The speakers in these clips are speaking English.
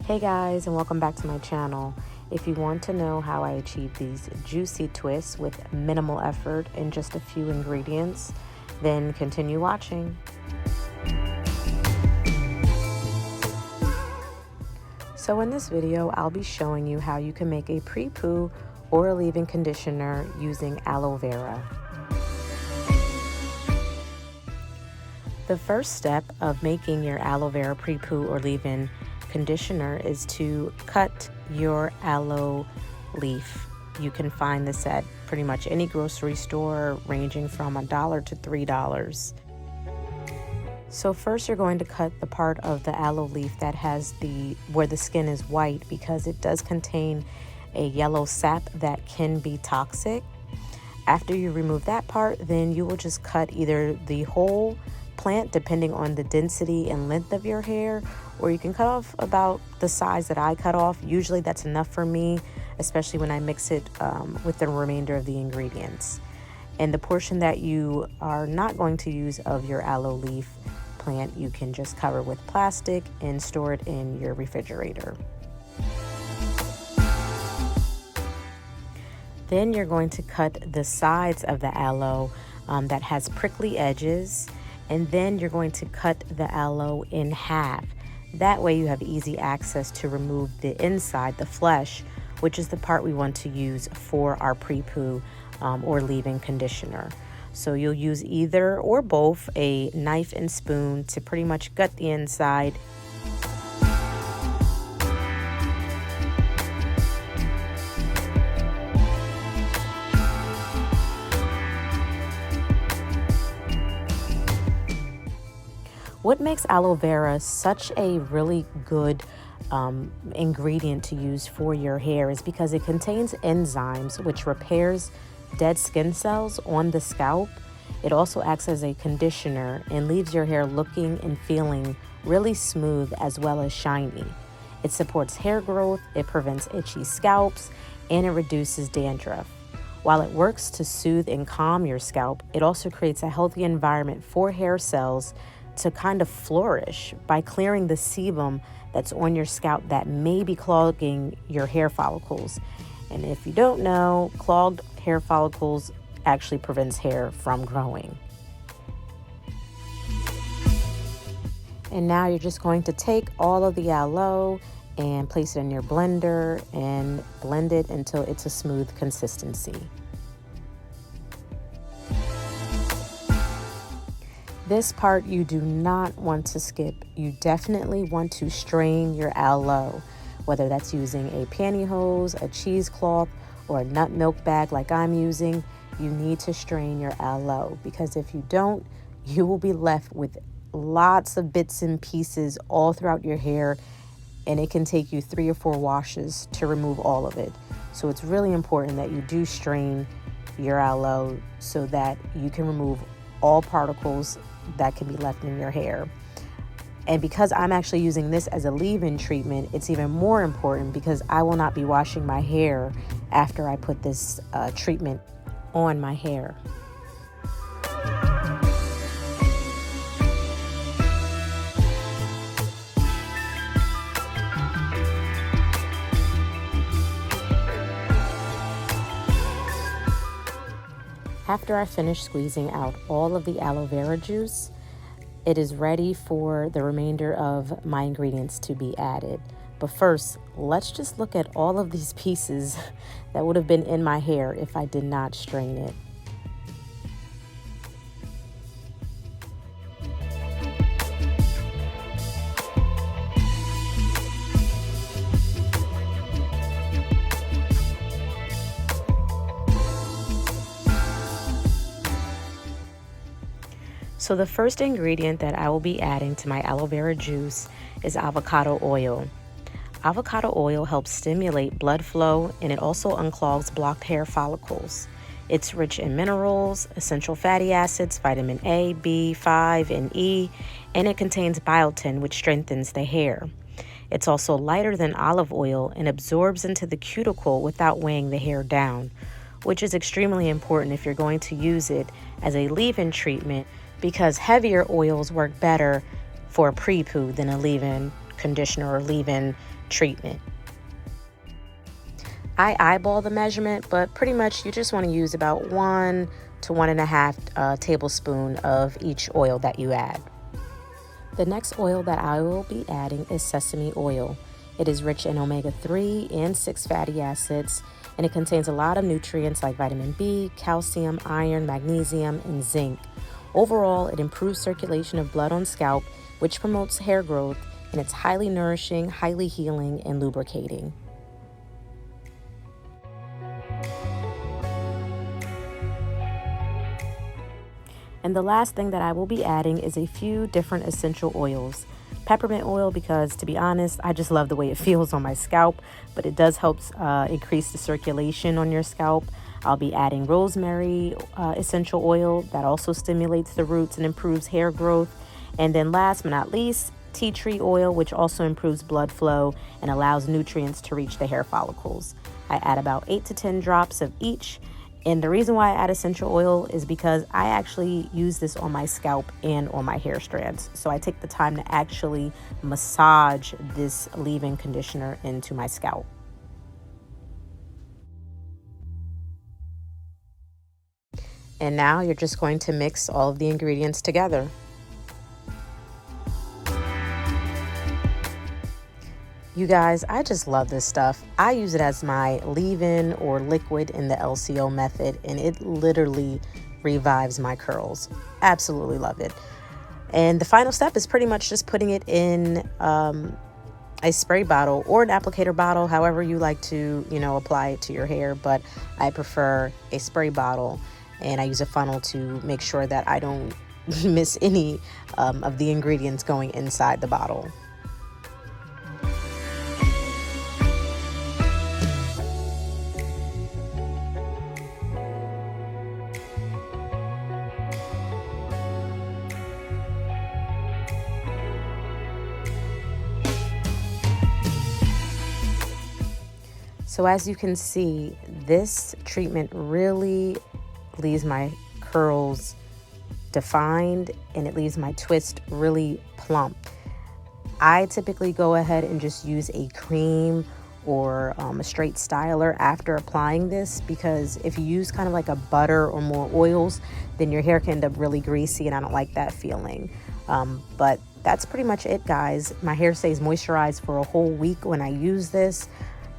Hey guys, and welcome back to my channel. If you want to know how I achieve these juicy twists with minimal effort and just a few ingredients, then continue watching. So in this video, I'll be showing you how you can make a pre-poo or a leave-in conditioner using aloe vera. The first step of making your aloe vera pre-poo or leave-in conditioner is to cut your aloe leaf. You can find this at pretty much any grocery store, ranging from $1 to $3. So first you're going to cut the part of the aloe leaf that has where the skin is white, because it does contain a yellow sap that can be toxic. After you remove that part, then you will just cut either the whole plant depending on the density and length of your hair, or you can cut off about the size that I cut off. Usually that's enough for me, especially when I mix it with the remainder of the ingredients. And the portion that you are not going to use of your aloe leaf plant, you can just cover with plastic and store it in your refrigerator. Then you're going to cut the sides of the aloe that has prickly edges, and then you're going to cut the aloe in half. That way you have easy access to remove the inside, the flesh, which is the part we want to use for our pre-poo or leave-in conditioner. So you'll use either or both a knife and spoon to pretty much gut the inside. What makes aloe vera such a really good ingredient to use for your hair is because it contains enzymes which repairs dead skin cells on the scalp. It also acts as a conditioner and leaves your hair looking and feeling really smooth as well as shiny. It supports hair growth, it prevents itchy scalps, and it reduces dandruff. While it works to soothe and calm your scalp, it also creates a healthy environment for hair cells to kind of flourish by clearing the sebum that's on your scalp that may be clogging your hair follicles. And if you don't know, clogged hair follicles actually prevents hair from growing. And now you're just going to take all of the aloe and place it in your blender and blend it until it's a smooth consistency. This part you do not want to skip. You definitely want to strain your aloe, whether that's using a pantyhose, a cheesecloth, or a nut milk bag like I'm using. You need to strain your aloe, because if you don't, you will be left with lots of bits and pieces all throughout your hair, and it can take you 3 or 4 washes to remove all of it. So it's really important that you do strain your aloe so that you can remove all particles that can be left in your hair. And because I'm actually using this as a leave-in treatment, it's even more important because I will not be washing my hair after I put this treatment on my hair. After I finish squeezing out all of the aloe vera juice, it is ready for the remainder of my ingredients to be added. But first, let's just look at all of these pieces that would have been in my hair if I did not strain it. So the first ingredient that I will be adding to my aloe vera juice is avocado oil. Avocado oil helps stimulate blood flow, and it also unclogs blocked hair follicles. It's rich in minerals, essential fatty acids, vitamin A, B5, and E, and it contains biotin, which strengthens the hair. It's also lighter than olive oil and absorbs into the cuticle without weighing the hair down, which is extremely important if you're going to use it as a leave-in treatment, because heavier oils work better for a pre-poo than a leave-in conditioner or leave-in treatment. I eyeball the measurement, but pretty much you just want to use about 1 to 1.5 tablespoon of each oil that you add. The next oil that I will be adding is sesame oil. It is rich in omega-3 and 6 fatty acids, and it contains a lot of nutrients like vitamin B, calcium, iron, magnesium, and zinc. Overall, it improves circulation of blood on scalp, which promotes hair growth, and it's highly nourishing, highly healing, and lubricating. And the last thing that I will be adding is a few different essential oils. Peppermint oil, because to be honest, I just love the way it feels on my scalp, but it does help increase the circulation on your scalp. I'll be adding rosemary essential oil that also stimulates the roots and improves hair growth. And then last but not least, tea tree oil, which also improves blood flow and allows nutrients to reach the hair follicles. I add about 8 to 10 drops of each. And the reason why I add essential oil is because I actually use this on my scalp and on my hair strands. So I take the time to actually massage this leave-in conditioner into my scalp. And now you're just going to mix all of the ingredients together. You guys, I just love this stuff. I use it as my leave-in or liquid in the LCO method, and it literally revives my curls. Absolutely love it. And the final step is pretty much just putting it in a spray bottle or an applicator bottle, however you like to, apply it to your hair. But I prefer a spray bottle, and I use a funnel to make sure that I don't miss any of the ingredients going inside the bottle. So as you can see, this treatment really leaves my curls defined, and it leaves my twist really plump. I typically go ahead and just use a cream or a straight styler after applying this, because if you use kind of like a butter or more oils, then your hair can end up really greasy, and I don't like that feeling. But that's pretty much it, guys. My hair stays moisturized for a whole week when I use this.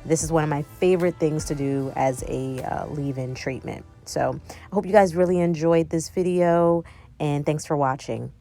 This is one of my favorite things to do as a leave-in treatment. So I hope you guys really enjoyed this video, and thanks for watching.